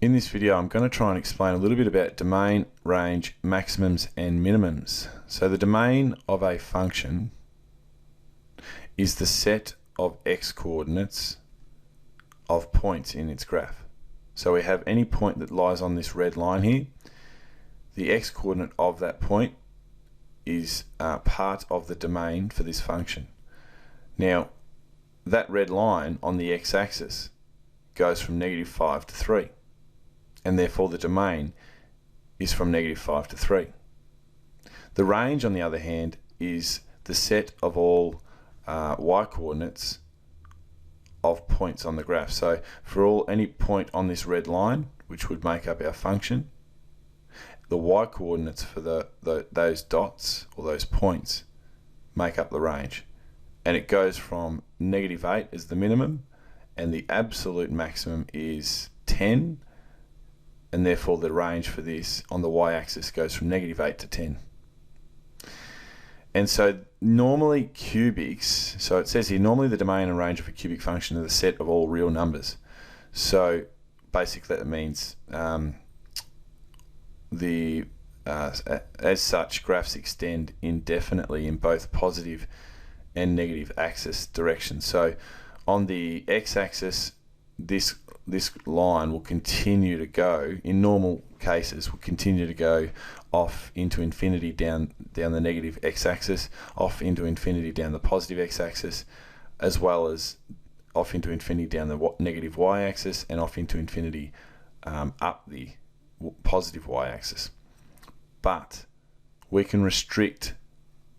In this video, I'm going to try and explain a little bit about domain, range, maximums, and minimums. So the domain of a function is the set of x coordinates of points in its graph. So we have any point that lies on this red line here. The x coordinate of that point is part of the domain for this function. Now, that red line on the x-axis goes from -5 to 3. And therefore the domain is from -5 to 3. The range, on the other hand, is the set of all y coordinates of points on the graph. So for any point on this red line, which would make up our function, the y coordinates for those dots or those points make up the range. And it goes from -8 as the minimum, and the absolute maximum is 10. And therefore the range for this on the y-axis goes from -8 to 10. And so normally cubics, so it says here, normally the domain and range of a cubic function are the set of all real numbers. So basically that means as such, graphs extend indefinitely in both positive and negative axis directions. So on the x-axis, this line will continue to go, in normal cases, will continue to go off into infinity down the negative x-axis, off into infinity down the positive x-axis, as well as off into infinity down the negative y-axis, and off into infinity up the positive y-axis. But we can restrict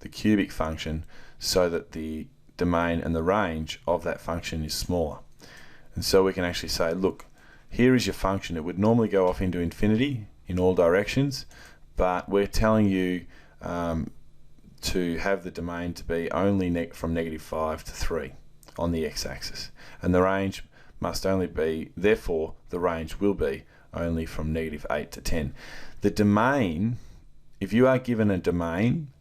the cubic function so that the domain and the range of that function is smaller. And so we can actually say, look, here is your function. It would normally go off into infinity in all directions, but we're telling you to have the domain to be only from -5 to 3 on the x-axis. And the range must only be, therefore, the range will be only from -8 to 10. The domain, if you are given a domain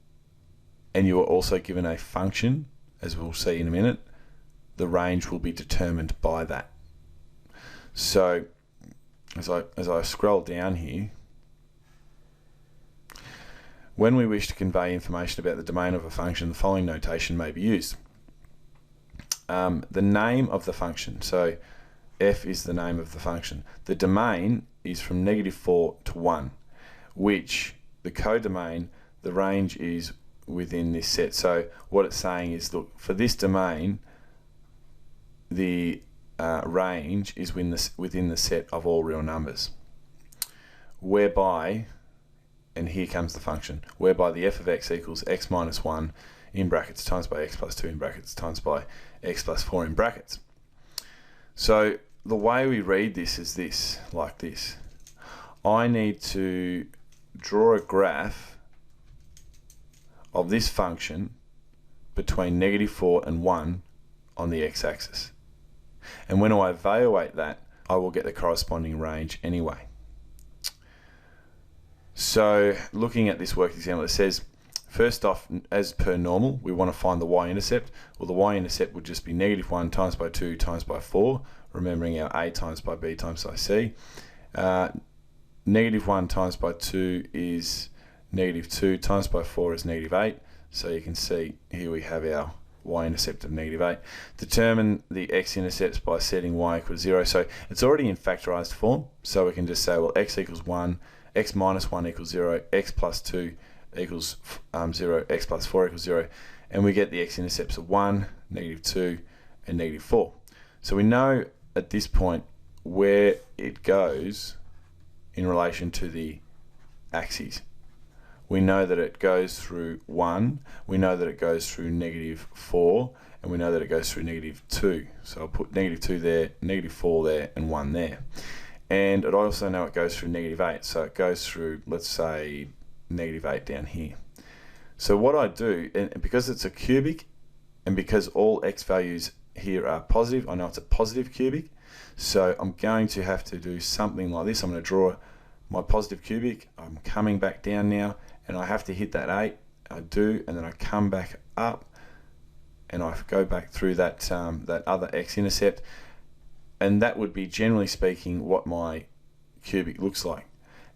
and you are also given a function, as we'll see in a minute, the range will be determined by that. So as I scroll down here, when we wish to convey information about the domain of a function, the following notation may be used. The name of the function, so f is the name of the function. The domain is from -4 to 1, which the codomain, the range is within this set. So what it's saying is, look, for this domain, the range is within the set of all real numbers, whereby, and here comes the function, whereby the f of x equals x minus 1 in brackets times by x plus 2 in brackets times by x plus 4 in brackets. So the way we read this is this, like this. I need to draw a graph of this function between -4 and 1 on the x-axis. And when I evaluate that, I will get the corresponding range anyway. So looking at this worked example, it says, first off, as per normal, we want to find the y-intercept. Well, the y-intercept would just be -1 times by 2 times by 4, remembering our a times by b times by c. -1 times by 2 is -2 times by 4 is -8. So you can see here we have our y-intercept of -8. Determine the x-intercepts by setting y equals 0. So it's already in factorized form. So we can just say, well, x equals 1, x minus 1 equals 0, x plus 2 equals 0, x plus 4 equals 0. And we get the x-intercepts of 1, -2, and -4. So we know at this point where it goes in relation to the axes. We know that it goes through 1, we know that it goes through -4, and we know that it goes through -2. So I'll put -2 there, -4 there, and 1 there. And I also know it goes through -8, so it goes through, let's say, -8 down here. So what I do, and because it's a cubic, and because all x values here are positive, I know it's a positive cubic, so I'm going to have to do something like this. I'm going to draw my positive cubic. I'm coming back down now, and I have to hit that 8. I do, and then I come back up, and I go back through that that other x-intercept, and that would be, generally speaking, what my cubic looks like.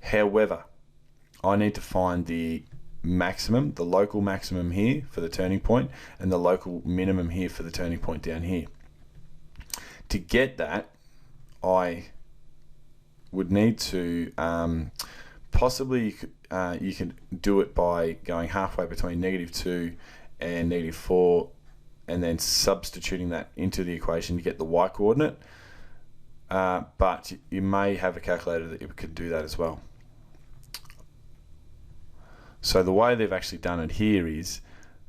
However, I need to find the maximum, the local maximum here for the turning point, and the local minimum here for the turning point down here. To get that, I would need to possibly you can do it by going halfway between -2 and -4, and then substituting that into the equation to get the y coordinate. But you may have a calculator that you can do that as well. So the way they've actually done it here is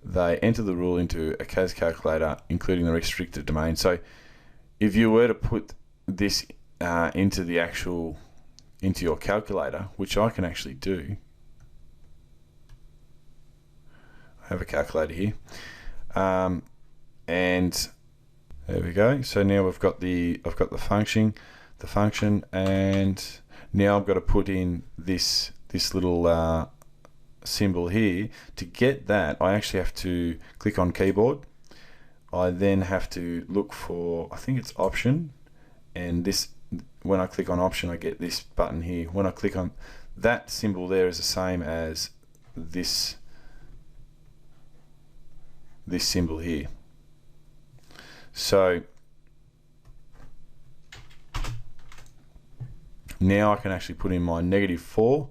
they enter the rule into a CAS calculator, including the restricted domain. So if you were to put this into your calculator, which I can actually do, I have a calculator here, and there we go. So now I've got the function, and now I've got to put in this little symbol here. To get that, I actually have to click on keyboard. I then have to look for, I think it's option, and this, when I click on option, I get this button here. When I click on that symbol there, is the same as this symbol here. So now I can actually put in my -4,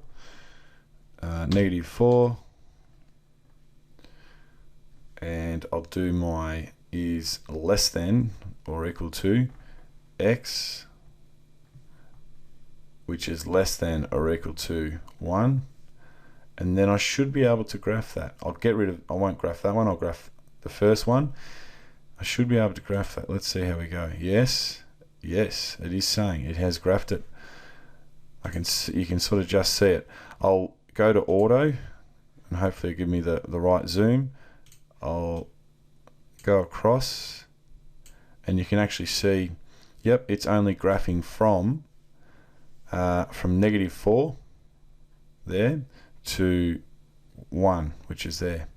and I'll do my is less than or equal to x, which is less than or equal to 1, and then I should be able to graph that. I won't graph that one, I'll graph the first one. I should be able to graph that. Let's see how we go. Yes, it is saying it has graphed it. You can sort of just see it. I'll go to auto and hopefully give me the right zoom. I'll go across and you can actually see, yep, it's only graphing from -4 there to 1, which is there.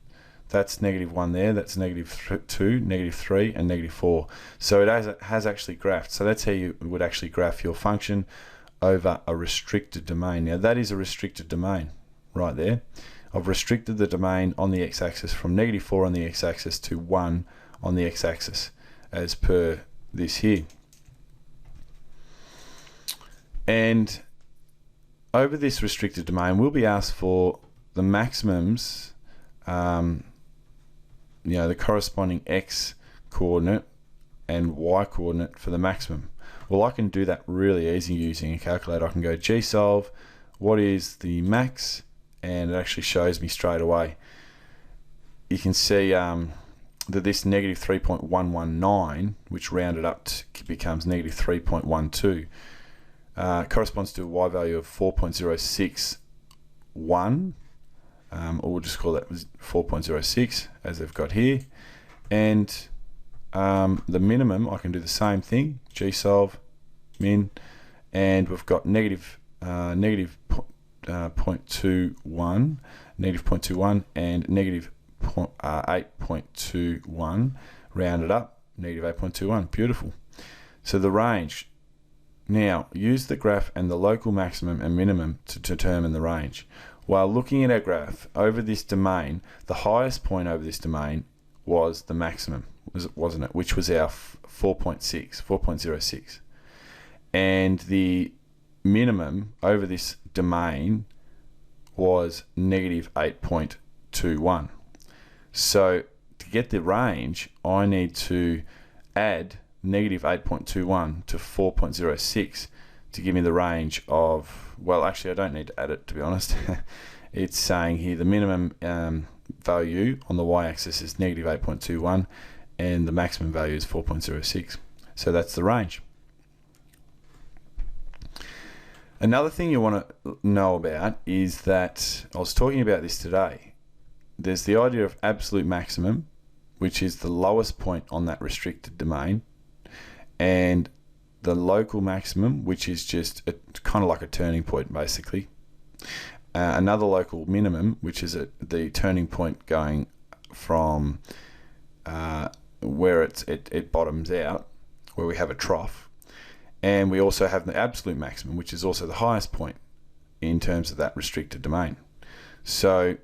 That's -1 there, that's -2, -3, and -4. So it has actually graphed. So that's how you would actually graph your function over a restricted domain. Now that is a restricted domain right there. I've restricted the domain on the x-axis from -4 on the x-axis to 1 on the x-axis, as per this here. And over this restricted domain, we'll be asked for the maximums, the corresponding x coordinate and y coordinate for the maximum. Well, I can do that really easy using a calculator. I can go gsolve, what is the max, and it actually shows me straight away. You can see that this -3.119, which rounded up to becomes -3.12, corresponds to a y value of 4.061, or we'll just call that 4.06 as they've got here. And the minimum, I can do the same thing, gsolve min, and we've got -0.21 and -8.21 rounded up, -8.21. Beautiful. So the range. Now use the graph and the local maximum and minimum to determine the range. While looking at our graph over this domain, the highest point over this domain was the maximum, wasn't it? Which was our 4.06, and the minimum over this domain was -8.21. So to get the range, I need to add -8.21 to 4.06 to give me the range of, well, actually I don't need to add it, to be honest. It's saying here the minimum value on the y-axis is -8.21 and the maximum value is 4.06. So that's the range. Another thing you want to know about is that, I was talking about this today, there's the idea of absolute maximum, which is the lowest point on that restricted domain, and the local maximum, which is just kind of like a turning point basically. Another local minimum, which is the turning point going from where it bottoms out, where we have a trough, And we also have the absolute maximum, which is also the highest point in terms of that restricted domain. So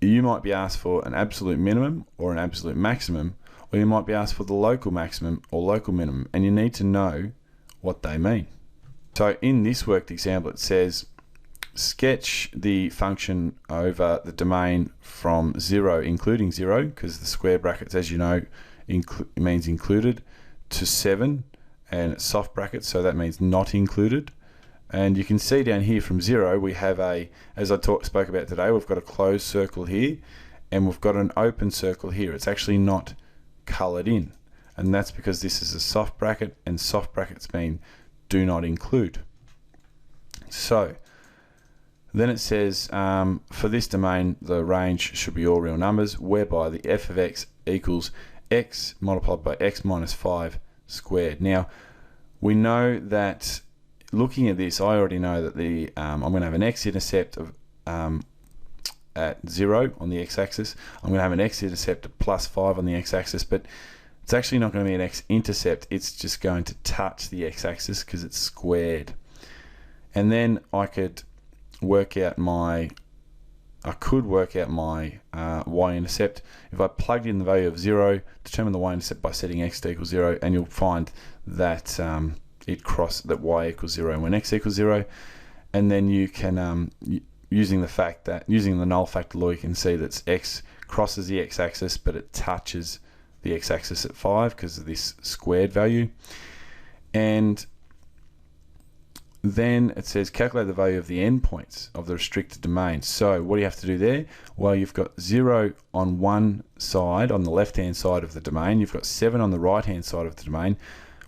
you might be asked for an absolute minimum or an absolute maximum, or you might be asked for the local maximum or local minimum, and you need to know what they mean. So in this worked example, it says sketch the function over the domain from 0, including 0, because the square brackets, as you know, means included, to 7, and it's soft brackets, so that means not included. And you can see down here from 0, we have a, as I spoke about today, we've got a closed circle here, and we've got an open circle here. It's actually not coloured in, and that's because this is a soft bracket, and soft brackets mean do not include. So then it says for this domain the range should be all real numbers, whereby the f of x equals x multiplied by x minus 5 squared. Now we know that looking at this, I already know that the I'm going to have an x-intercept of at 0 on the x-axis. I'm going to have an x-intercept of plus 5 on the x-axis, but it's actually not going to be an x-intercept. It's just going to touch the x-axis because it's squared. And then I could work out my y-intercept. If I plugged in the value of 0, determine the y-intercept by setting x to equal 0, and you'll find that that y equals 0 when x equals 0. And then you can using the null factor law, you can see that x crosses the x-axis, but it touches the x-axis at 5 because of this squared value. And then it says calculate the value of the endpoints of the restricted domain. So what do you have to do there? Well, you've got 0 on one side, on the left-hand side of the domain. You've got 7 on the right-hand side of the domain.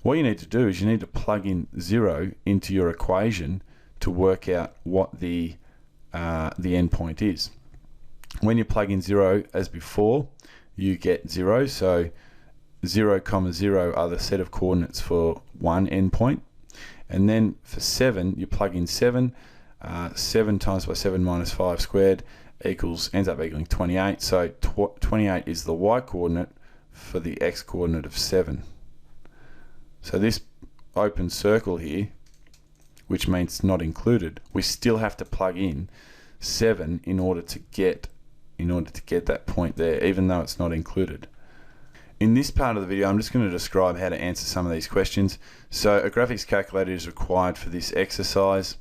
What you need to do is you need to plug in 0 into your equation to work out what the endpoint is. When you plug in 0 as before, you get 0. So 0, 0 are the set of coordinates for one endpoint. And then for 7, you plug in 7. 7 times by 7 minus 5 squared ends up equaling 28. So 28 is the y coordinate for the x coordinate of 7. So this open circle here, which means not included, we still have to plug in 7 in order to get that point there, even though it's not included. In this part of the video, I'm just going to describe how to answer some of these questions. So a graphics calculator is required for this exercise.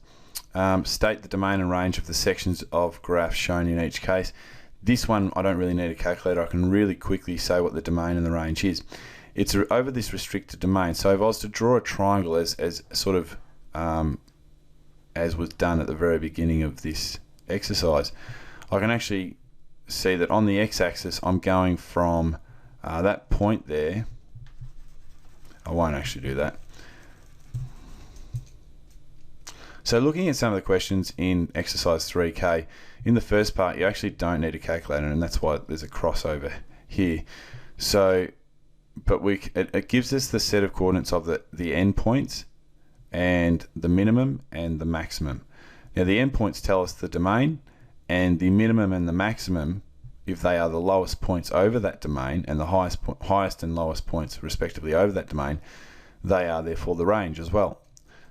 State the domain and range of the sections of graph shown in each case. This one, I don't really need a calculator. I can really quickly say what the domain and the range is. It's over this restricted domain. So if I was to draw a triangle as sort of as was done at the very beginning of this exercise, I can actually see that on the x-axis I'm going from that point there. I won't actually do that. So looking at some of the questions in exercise 3K, in the first part you actually don't need a calculator, and that's why there's a crossover here. So but it gives us the set of coordinates of the endpoints and the minimum and the maximum. Now the endpoints tell us the domain, and the minimum and the maximum, if they are the lowest points over that domain and the highest and lowest points respectively over that domain, they are therefore the range as well.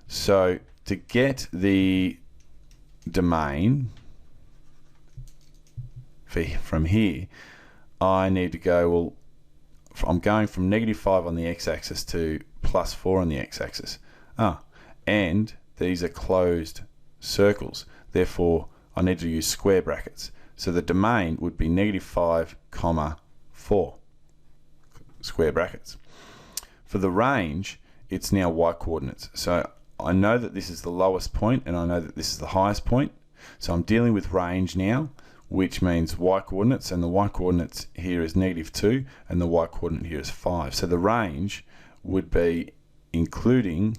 So to get the domain from here, I need to go, well, I'm going from -5 on the x-axis to +4 on the x-axis. And these are closed circles. Therefore, I need to use square brackets. So the domain would be -5, 4, square brackets. For the range, it's now y coordinates. So I know that this is the lowest point and I know that this is the highest point. So I'm dealing with range now, which means y coordinates, and the y coordinates here is -2 and the y coordinate here is 5. So the range would be including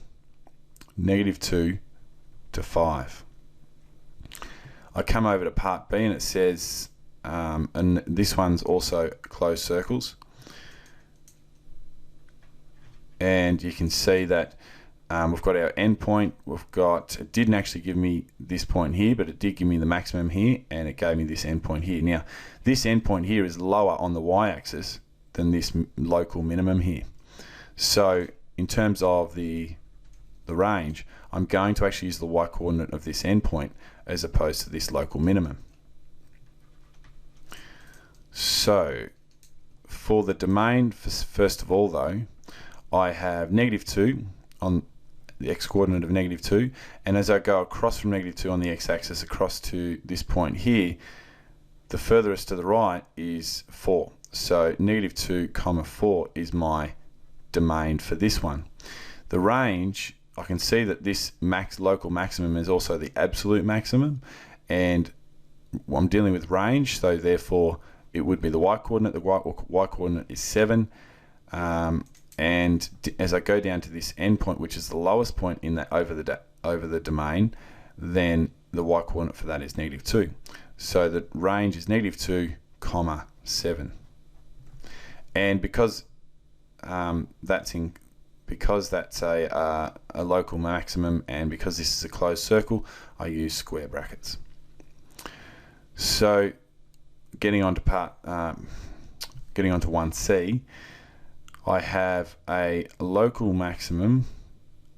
-2 to 5. I come over to part B and it says, and this one's also closed circles, and you can see that we've got our endpoint. It didn't actually give me this point here, but it did give me the maximum here, and it gave me this endpoint here. Now this endpoint here is lower on the y-axis than this local minimum here. So in terms of the range, I'm going to actually use the y-coordinate of this endpoint as opposed to this local minimum. So for the domain, first of all though, I have -2 on the x-coordinate of -2, and as I go across from -2 on the x-axis across to this point here, the furthest to the right is 4. So -2, 4 is my domain for this one. The range, I can see that this local maximum is also the absolute maximum, and I'm dealing with range, so therefore it would be the y-coordinate. The y-coordinate is 7, and as I go down to this endpoint, which is the lowest point in that over the domain, then the y-coordinate for that is -2. So the range is -2, 7, and because that's a local maximum, and because this is a closed circle, I use square brackets. So getting on to 1C, I have a local maximum.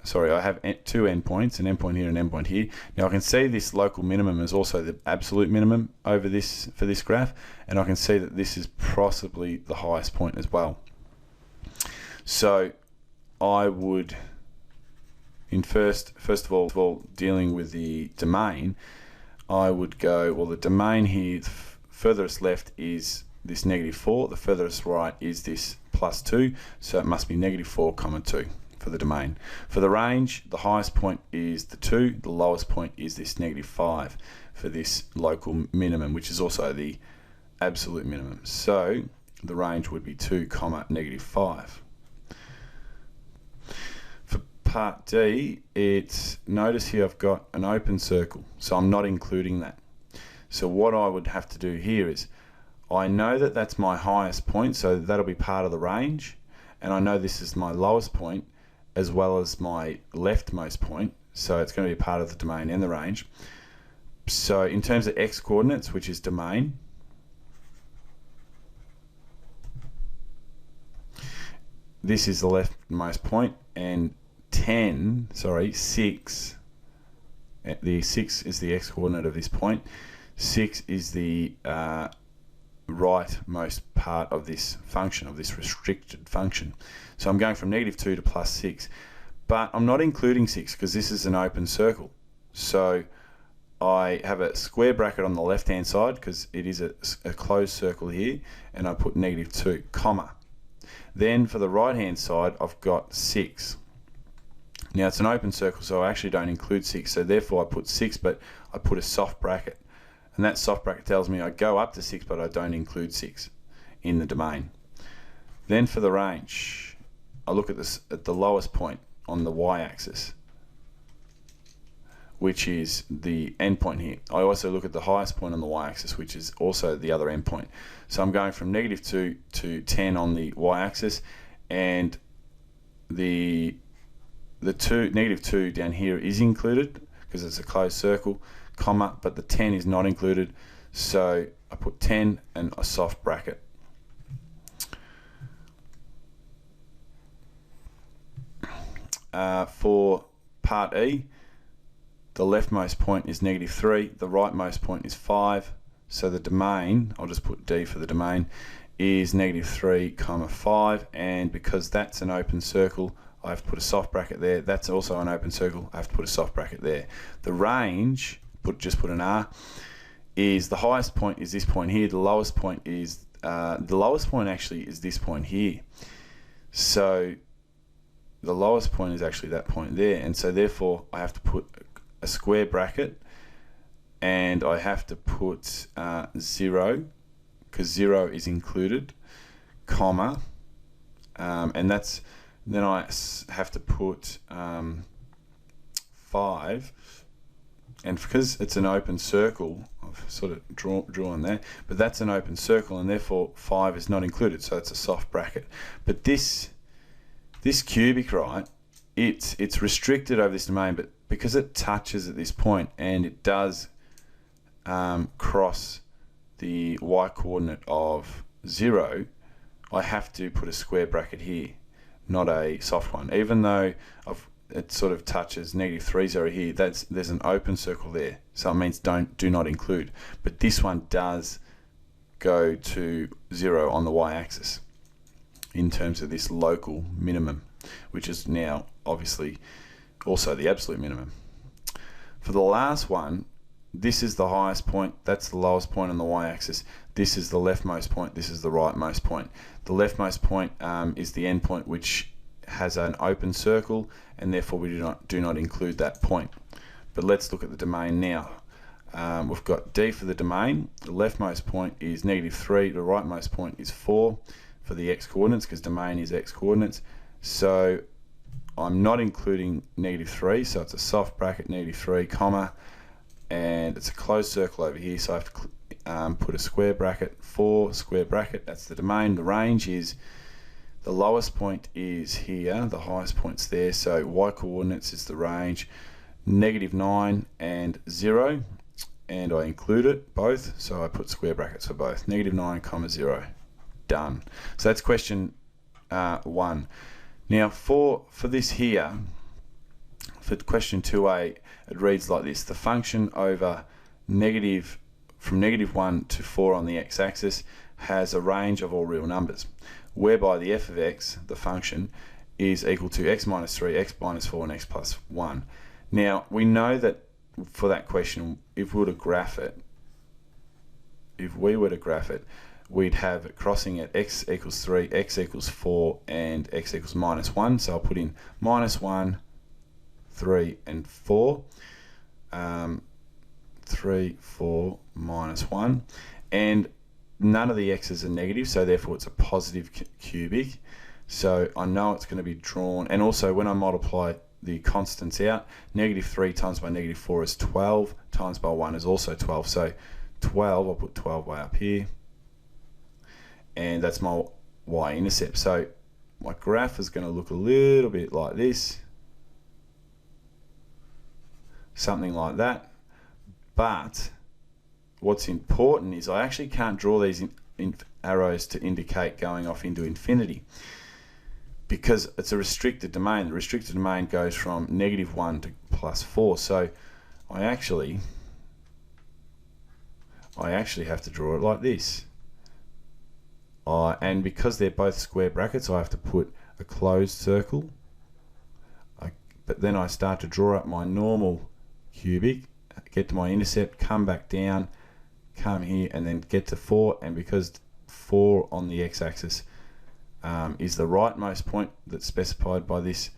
Sorry, I have 2 endpoints, an endpoint here and an endpoint here. Now I can see this local minimum is also the absolute minimum over this for this graph, and I can see that this is possibly the highest point as well. So I would, first of all, dealing with the domain, I would go, well, the domain here, the furthest left is this -4, the furthest right is this +2, so it must be -4, 2 for the domain. For the range, the highest point is the 2, the lowest point is this -5 for this local minimum, which is also the absolute minimum. So the range would be 2, -5. For part D, notice here I've got an open circle, so I'm not including that. So what I would have to do here is, I know that that's my highest point, so that'll be part of the range, and I know this is my lowest point as well as my leftmost point, so it's going to be part of the domain and the range. So in terms of x coordinates, which is domain, this is the leftmost point, and 6, the 6 is the x coordinate of this point, 6 is the rightmost part of this function, of this restricted function. So I'm going from -2 to +6, but I'm not including 6 because this is an open circle. So I have a square bracket on the left hand side because it is a closed circle here, and I put -2, comma. Then for the right hand side, I've got 6. Now it's an open circle, so I actually don't include 6, so therefore I put 6, but I put a soft bracket. And that soft bracket tells me I go up to 6, but I don't include 6 in the domain. Then for the range, I look at the lowest point on the y-axis, which is the endpoint here. I also look at the highest point on the y-axis, which is also the other endpoint. So I'm going from -2 to 10 on the y-axis, and the -2 down here is included because it's a closed circle, comma, but the 10 is not included, so I put 10 and a soft bracket. For part E, the leftmost point is -3, the rightmost point is 5, so the domain, I'll just put D for the domain, is -3, 5, and because that's an open circle, I have to put a soft bracket there. That's also an open circle, I have to put a soft bracket there. The range, just put an R, is the highest point is this point here, the lowest point is actually is this point here. So the lowest point is actually that point there, and so therefore I have to put a square bracket, and I have to put 0 because 0 is included, comma, and that's, then I have to put 5, and because it's an open circle, I've sort of drawn there, but that's an open circle, and therefore 5 is not included, so it's a soft bracket. But this cubic, right, it's restricted over this domain, but because it touches at this point and it does cross the y coordinate of 0, I have to put a square bracket here. not a soft one. Even though it sort of touches -3, 0 here, there's an open circle there, so it means do not include. But this one does go to 0 on the y-axis in terms of this local minimum, which is now obviously also the absolute minimum. For the last one, this is the highest point, that's the lowest point on the y-axis, this is the leftmost point, this is the rightmost point. The leftmost point is the end point, which has an open circle, and therefore we do not include that point. But let's look at the domain now. We've got D for the domain. The leftmost point is -3, the rightmost point is 4 for the x coordinates, because domain is x coordinates. So I'm not including -3, so it's a soft bracket -3, comma, and it's a closed circle over here, so I have to put a square bracket, 4 square bracket, that's the domain. The range is, the lowest point is here, the highest point's there, so y coordinates is the range, -9 and 0, and I include it both, so I put square brackets for both, -9, comma 0, done. So that's question 1. Now for this here, for question 2a, it reads like this: the function over from -1 to 4 on the x-axis has a range of all real numbers, whereby the f of x, the function, is equal to x minus 3, x minus 4, and x plus 1. Now we know that for that question, if we were to graph it, we'd have it crossing at x equals 3, x equals 4, and x equals -1. So I'll put in -1, 3, and 4. 3, 4, -1. And none of the x's are negative, so therefore it's a positive cubic. So I know it's going to be drawn. And also when I multiply the constants out, -3 times by -4 is 12, times by 1 is also 12. So 12, I'll put 12 way up here. And that's my y-intercept. So my graph is going to look a little bit like this, something like that. But what's important is I actually can't draw these arrows to indicate going off into infinity, because it's a restricted domain. The restricted domain goes from -1 to +4. So I actually have to draw it like this. And because they're both square brackets, I have to put a closed circle. But then I start to draw up my normal cubic, get to my intercept, come back down, come here, and then get to 4. And because 4 on the x-axis is the rightmost point that's specified by this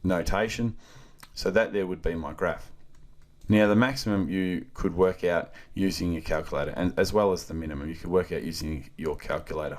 notation, so that there would be my graph. Now the maximum you could work out using your calculator, and as well as the minimum you could work out using your calculator.